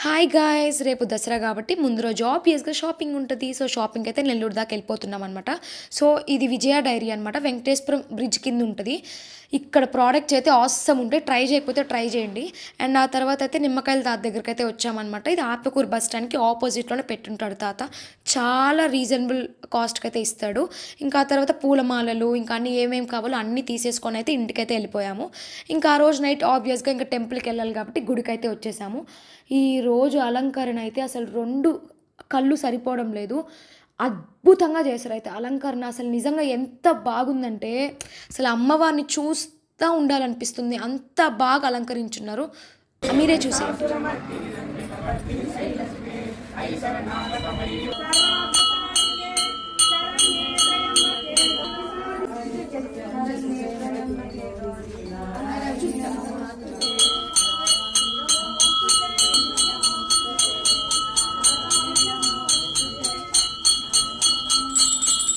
Hi guys! రేపు దసరా కాబట్టి ముందు రోజు ఆబ్వియస్‌గా షాపింగ్ ఉంటది. సో, షాపింగ్‌కైతే నెల్లూరు దాకా ఎళ్ళిపోతున్నామనమాట. సో, ఇది విజయ డైరీ అనమాట. వెంకటేశ్వరం బ్రిడ్జ్ కింద ఉంటది. ఇక్కడ ప్రొడక్ట్స్ అయితే ఆసమ్ ఉంటాయి. ట్రై చేయకపోతే ట్రై చేయండి. అండ్ ఆ తర్వాత అయితే నిమ్మకాయల తాత దగ్గరికైతే వచ్చామనమాట. ఇది ఆత్మకూరు బస్ స్టాండ్‌కి ఆపోజిట్‌లోనే పెట్టుంటాడు తాత. చాలా రీజనబుల్ కాస్ట్‌కైతే ఇస్తాడు. ఇంకా ఆ తర్వాత పూలమాలలు ఇంకా అన్నీ ఏమేమి కావాలో అన్నీ తీసేసుకొని అయితే ఇంటికైతే వెళ్ళిపోయాము. ఇంకా ఆ రోజు నైట్ ఆబ్వియస్‌గా ఇంకా టెంపుల్‌కి వెళ్ళాలి కాబట్టి గుడికైతే వచ్చేసాము. ఈరోజు అలంకరణ అయితే అసలు 2 కళ్ళు సరిపోవడం లేదు. అద్భుతంగా చేశారైతే అలంకరణ. అసలు నిజంగా ఎంత బాగుందంటే, అసలు అమ్మవారిని చూస్తా ఉండాలనిపిస్తుంది. అంత బాగా అలంకరించున్నారు. మీరే చూసేయండి.